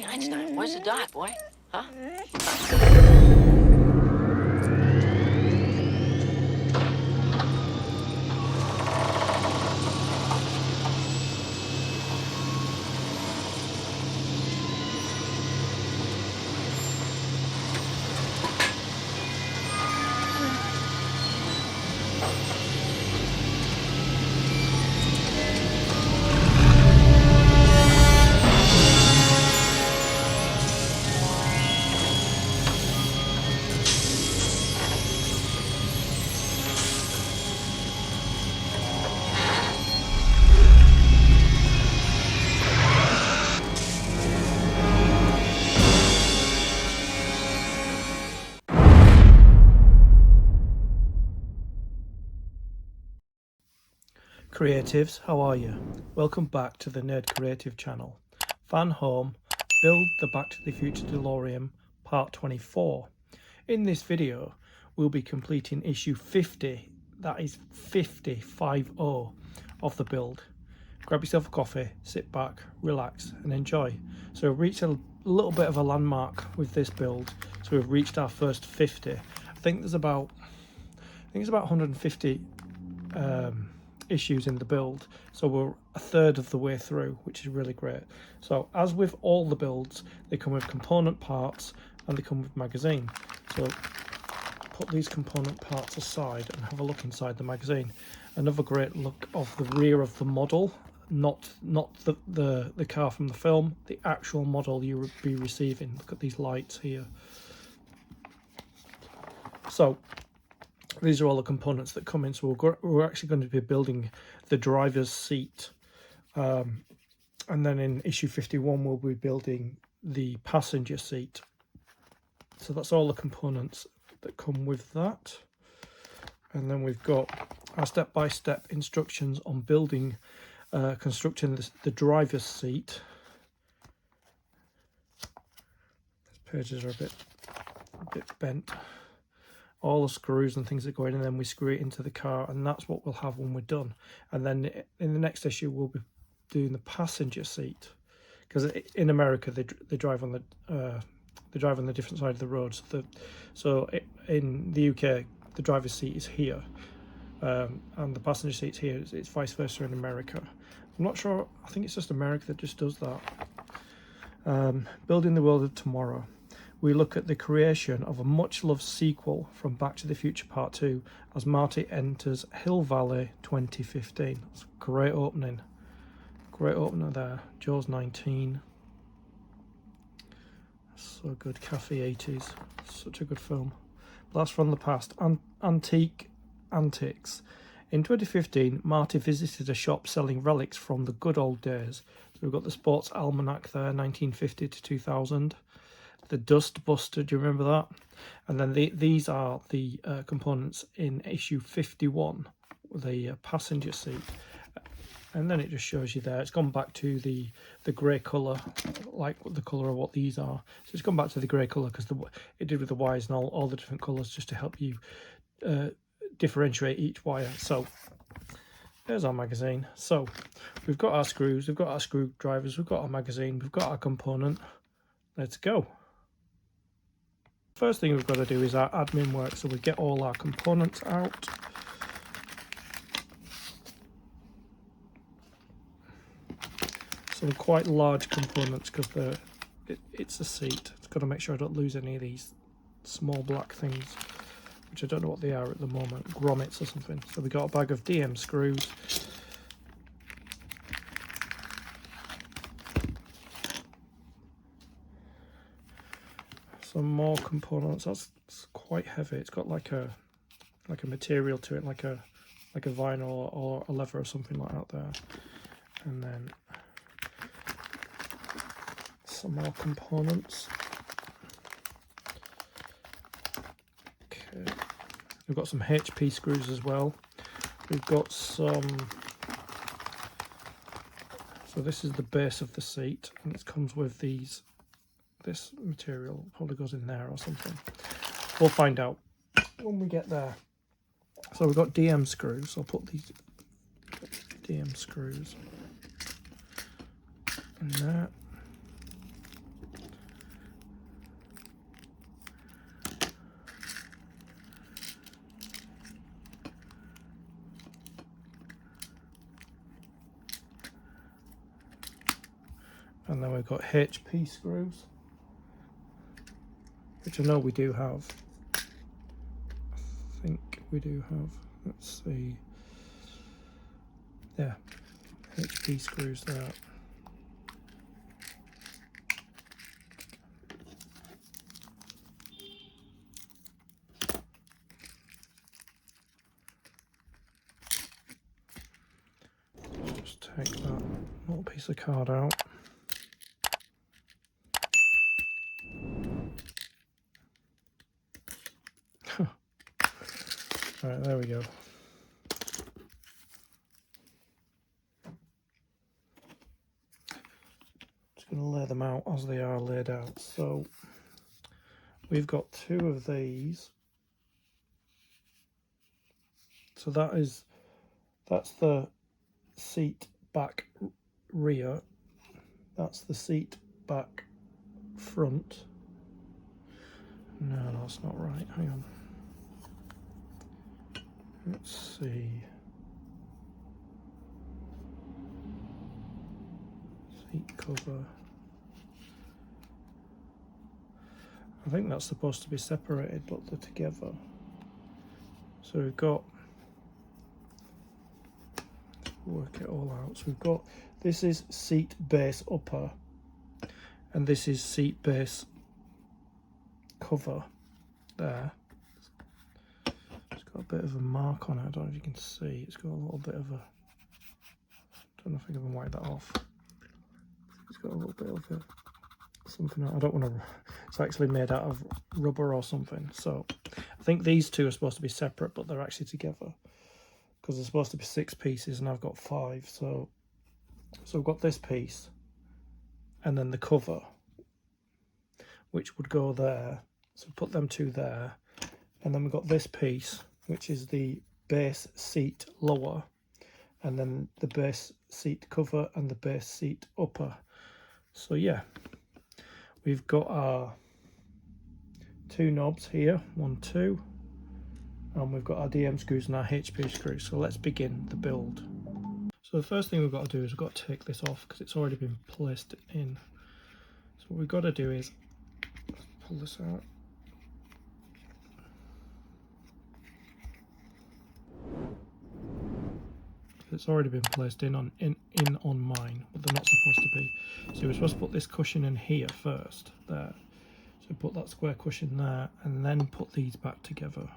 Hey, Einstein, where's the dot, boy? Huh? Creatives, how are you? Welcome back to the Nerd Creative channel. FANHOME, Build the Back to the Future DeLorean, part 24. In this video, we'll be completing issue 50, that is 50, 50, of the build. Grab yourself a coffee, sit back, relax and enjoy. So we've reached a little bit of a landmark with this build. So we've reached our first 50. I think it's about 150 issues in the build, so we're a third of the way through, which is really great. So as with all the builds, they come with component parts and they come with magazine. So put these component parts aside and have a look inside the magazine. Another great look of the rear of the model, not the car from the film, the actual model you would be receiving. Look at these lights here. So these are all the components that come in. So we're actually going to be building the driver's seat, and then in issue 51 we'll be building the passenger seat. So that's all the components that come with that. And then we've got our step-by-step instructions on building, constructing the driver's seat. These pages are a bit bent. All the screws and things that go in, and then we screw it into the car, and that's what we'll have when we're done. And then in the next issue we'll be doing the passenger seat, because in America they drive on the different side of the road. So in the UK the driver's seat is here, and the passenger seat's here. It's vice versa in America. I'm not sure. I think it's just America that just does that. Building the world of tomorrow. We look at the creation of a much-loved sequel from Back to the Future Part 2 as Marty enters Hill Valley 2015. That's a great opening. Great opener there. Jaws 19. So good. Cafe 80s. Such a good film. Blast from the Past. Antique Antics. In 2015, Marty visited a shop selling relics from the good old days. So we've got the Sports Almanac there, 1950 to 2000. The Dust Buster, do you remember that? And then these are the components in issue 51, the passenger seat. And then it just shows you there. It's gone back to the grey colour, like the colour of what these are. So it's gone back to the grey colour because it did with the wires and all the different colours, just to help you differentiate each wire. So there's our magazine. So we've got our screws, we've got our screwdrivers, we've got our magazine, we've got our component. Let's go. First thing we've got to do is our admin work, so we get all our components out. Some quite large components because it's a seat. It's got to make sure I don't lose any of these small black things, which I don't know what they are at the moment, grommets or something. So we got a bag of DM screws. Some more components. That's quite heavy. It's got like a material to it, like a vinyl or a leather or something like that there. And then some more components. Okay, we've got some HP screws as well. We've got some. So this is the base of the seat, and it comes with these. This material probably goes in there or something. We'll find out when we get there. So we've got DM screws. I'll put these DM screws in there. And then we've got HP screws, which I know we do have. I think we do have. Let's see. Yeah, HP screws there. Just take that little piece of card out. Right, there we go. Just going to lay them out as they are laid out. So we've got 2 of these. So that's the seat back rear. That's the seat back front. No, that's not right. Hang on. Let's see. Seat cover. I think that's supposed to be separated, but they're together. So we've got, work it all out. So we've got, this is seat base upper, and this is seat base cover there. It's got a bit of a mark on it. I don't know if you can see. It's got a little bit of a, I don't know if I can wipe that off. It's got a little bit of a, something, I don't want to, it's actually made out of rubber or something. So I think these 2 are supposed to be separate, but they're actually together because they're supposed to be 6 pieces and I've got 5. So I've got this piece and then the cover, which would go there. So put them 2 there, and then we've got this piece, which is the base seat lower, and then the base seat cover and the base seat upper. So yeah, we've got our 2 knobs here, 1, 2, and we've got our DM screws and our HP screws. So let's begin the build. So the first thing we've got to do is we've got to take this off because it's already been placed in. So what we've got to do is pull this out. It's already been placed in on mine, but they're not supposed to be. So we're supposed to put this cushion in here first, there. So put that square cushion there, and then put these back together,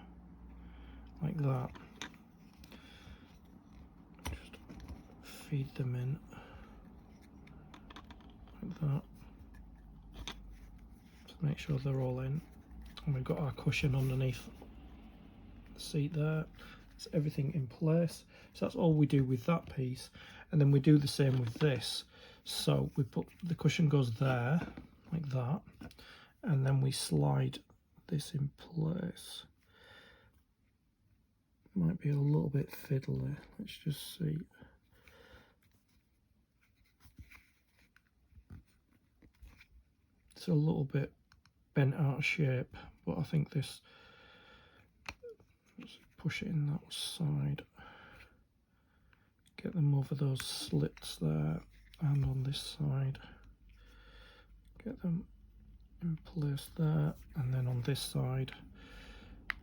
like that. Just feed them in, like that. Just make sure they're all in. And we've got our cushion underneath the seat there. It's everything in place. So that's all we do with that piece, and then we do the same with this. So we put, the cushion goes there like that, and then we slide this in place. Might be a little bit fiddly, let's just see. It's a little bit bent out of shape, but I think this, let's push it in that side. Get them over those slits there, and on this side. Get them in place there, and then on this side,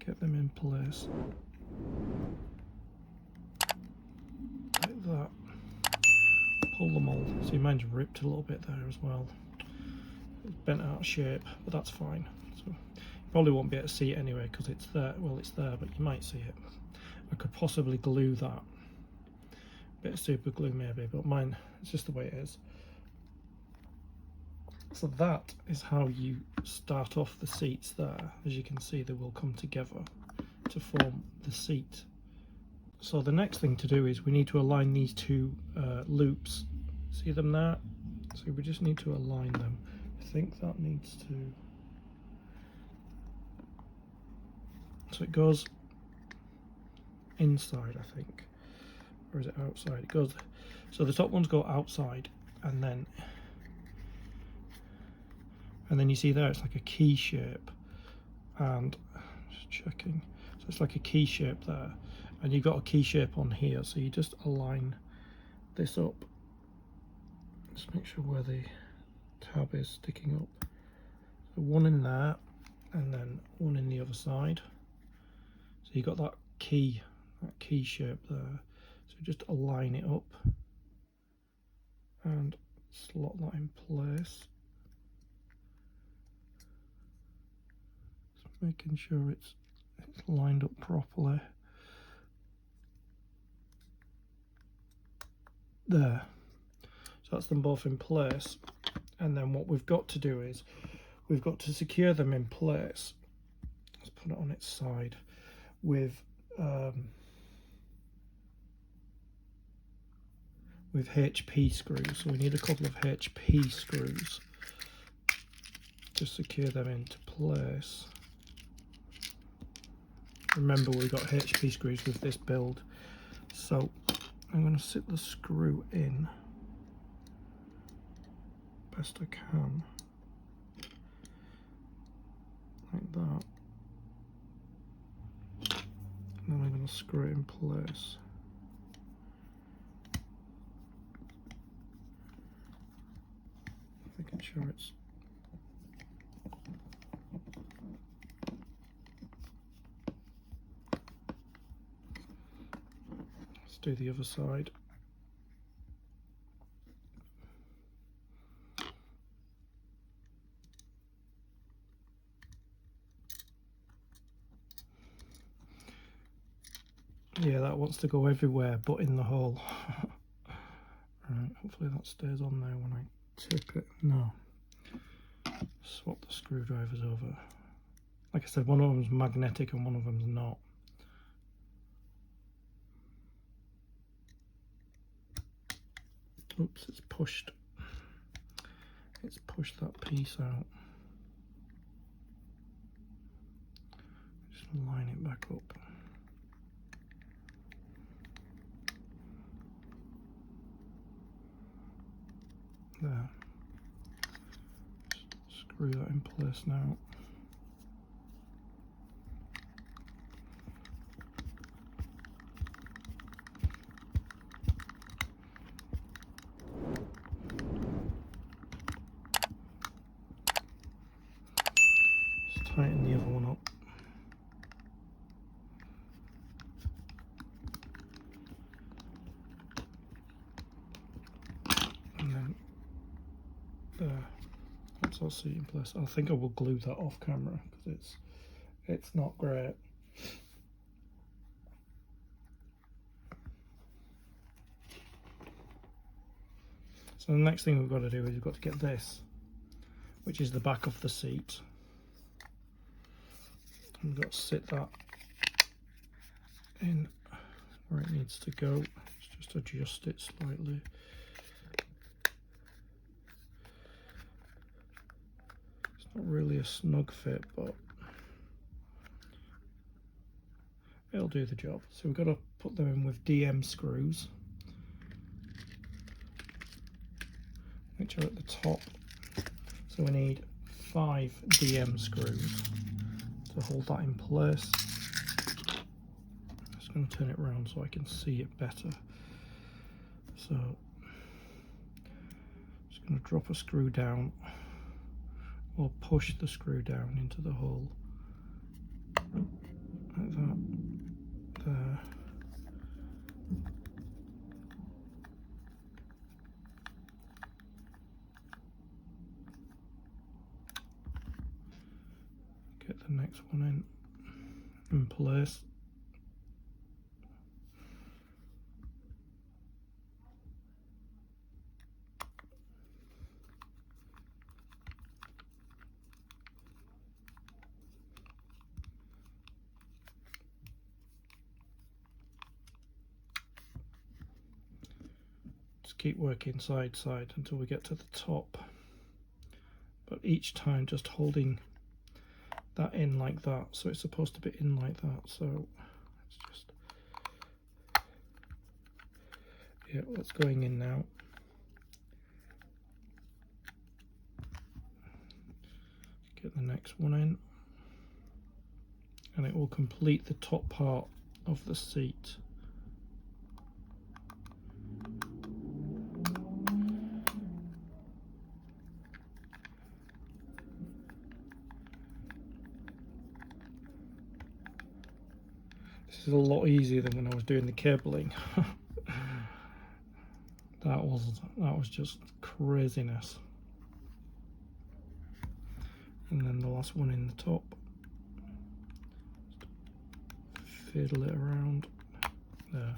get them in place. Like that. Pull them all. See, mine's ripped a little bit there as well. It's bent out of shape, but that's fine. So you probably won't be able to see it anyway because it's there. Well, it's there, but you might see it. I could possibly glue that. Bit of super glue maybe, but mine, it's just the way it is. So that is how you start off the seats there. As you can see, they will come together to form the seat. So the next thing to do is we need to align these 2 loops. See them there? So we just need to align them. I think that needs to, so it goes inside, I think. Or is it outside? It goes, so the top ones go outside, and then you see there it's like a key shape, and just checking, so it's like a key shape there, and you've got a key shape on here, so you just align this up, just make sure where the tab is sticking up. So one in there and then one in the other side. So you got that key shape there. So just align it up and slot that in place. Just making sure it's lined up properly. There. So that's them both in place. And then what we've got to do is we've got to secure them in place. Let's put it on its side with HP screws. So we need a couple of HP screws to secure them into place. Remember, we've got HP screws with this build. So I'm going to sit the screw in best I can, like that. And then I'm going to screw it in place. Making sure it's let's do the other side. Yeah, that wants to go everywhere but in the hole. Right, hopefully that stays on there when I tip it. No. Swap the screwdrivers over. Like I said, one of them's magnetic and one of them's not. Oops, it's pushed that piece out. Just line it back up. There. Screw that in place now. Just tighten the other one up. And then there. That's all seat in place. I think I will glue that off camera because it's not great. So the next thing we've got to do is we've got to get this, which is the back of the seat. We've got to sit that in where it needs to go. Let's just adjust it slightly. It's not really a snug fit, but it'll do the job. So we've got to put them in with DM screws, which are at the top. So we need 5 DM screws to hold that in place. I'm just going to turn it around so I can see it better. So just going to drop a screw down or push the screw down into the hole like that. There. Get the next one in place. Just keep working side to side until we get to the top, but each time just holding that in like that. So it's supposed to be in like that. So let's just, yeah, that's going in now. Get the next one in, and it will complete the top part of the seat. This is a lot easier than when I was doing the cabling. that was just craziness. And then the last one in the top. Fiddle it around there.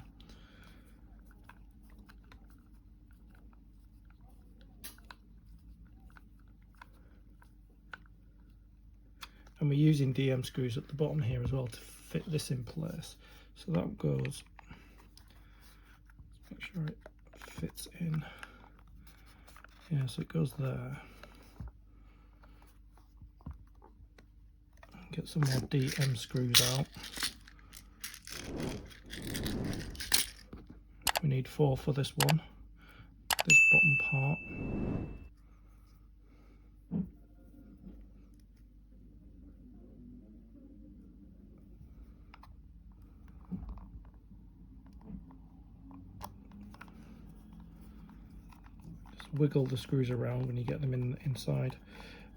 And we're using DM screws at the bottom here as well to fit this in place. So that goes, make sure it fits in. Yeah, so it goes there. Get some more DM screws out. We need 4 for this one, this bottom part. Just wiggle the screws around when you get them inside.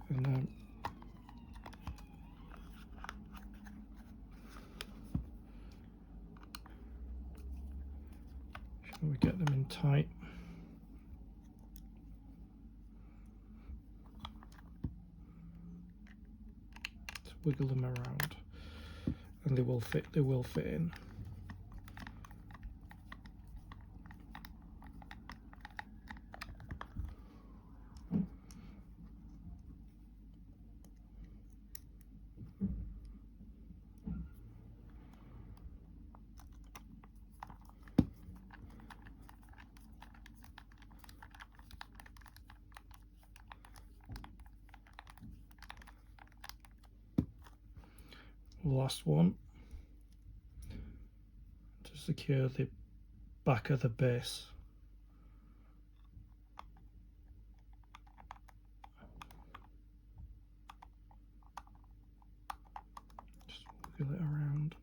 And we get them in tight. Just wiggle them around, and they will fit. They will fit in. Last one to secure the back of the base. Just wiggle it around.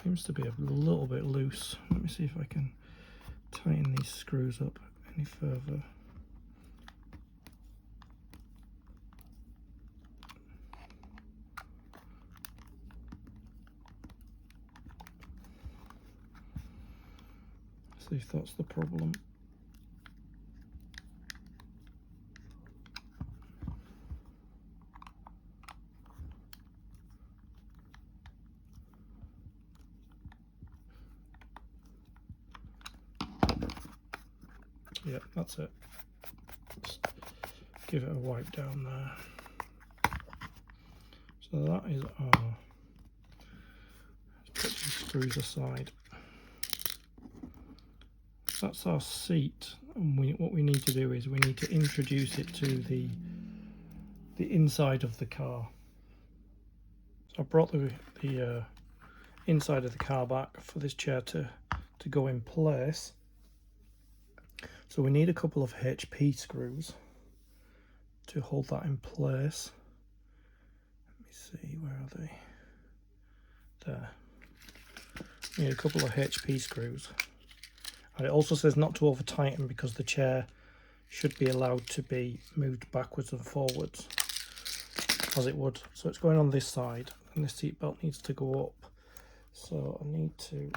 Seems to be a little bit loose. Let me see if I can tighten these screws up any further. See if that's the problem. Yep, that's it. Just give it a wipe down there. So that is our, let's put these screws aside. That's our seat, and what we need to do is we need to introduce it to the inside of the car. So I brought the inside of the car back for this chair to go in place. So we need a couple of HP screws to hold that in place. Let me see, where are they? There. We need a couple of HP screws. And it also says not to over tighten because the chair should be allowed to be moved backwards and forwards as it would. So it's going on this side and the seat belt needs to go up. So I need to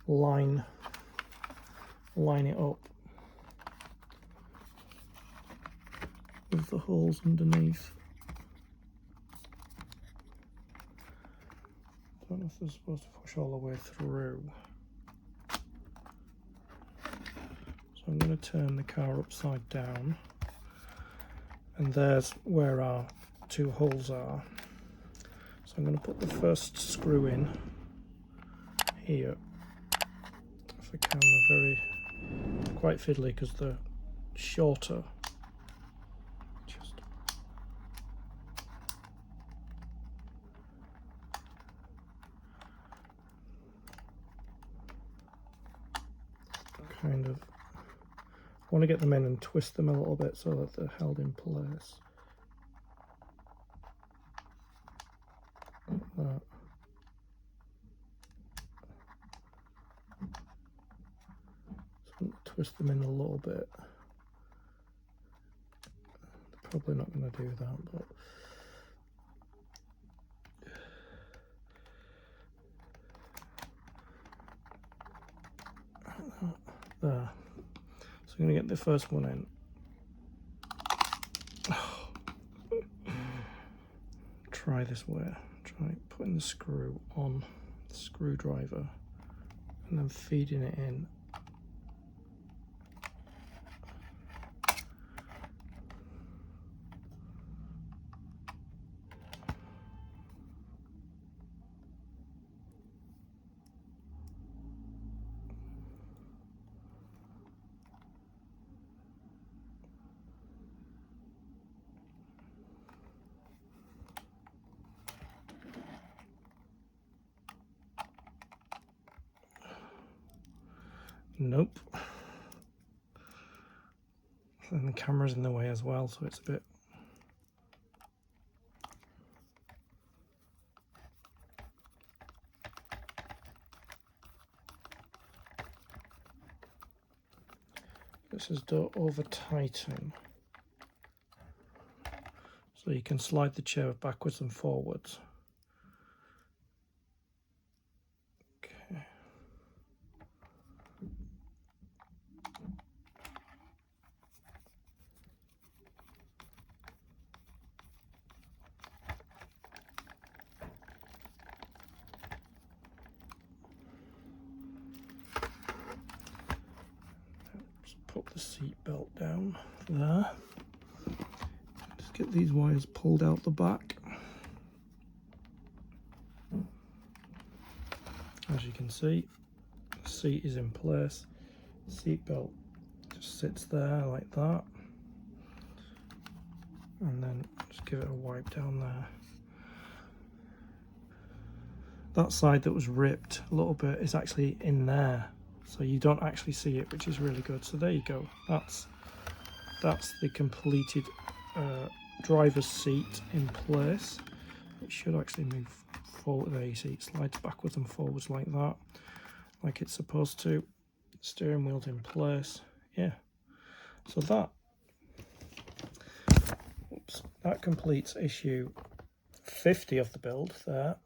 line it up with the holes underneath. I don't know if they're supposed to push all the way through. So I'm going to turn the car upside down, and there's where our 2 holes are. So I'm going to put the first screw in here. If I can, they're quite fiddly because they're shorter. Just kind of want to get them in and twist them a little bit so that they're held in place. Like that. twist them in a little bit. Probably not going to do that, but there. So I'm going to get the first one in. Try this way. Try putting the screw on the screwdriver and then feeding it in. Nope. And the camera's in the way as well, so it's a bit... This is don't over tighten. So you can slide the chair backwards and forwards. Okay. Just put the seat belt down there. Just get these wires pulled out the back. As you can see, the seat is in place. Seat belt just sits there like that. And then just give it a wipe down there. That side that was ripped a little bit is actually in there, so you don't actually see it, which is really good. So there you go. That's the completed driver's seat in place. It should actually move forward. There you see it slides backwards and forwards like that, like it's supposed to. Steering wheel's in place. Yeah. So that completes issue 50 of the build there.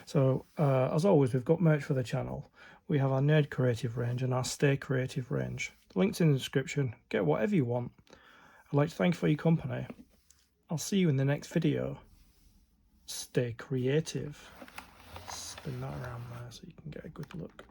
So as always, we've got merch for the channel. We have our Nerd Creative range and our Stay Creative range. The link's in the description. Get whatever you want. I'd like to thank you for your company. I'll see you in the next video. Stay creative. Spin that around there so you can get a good look.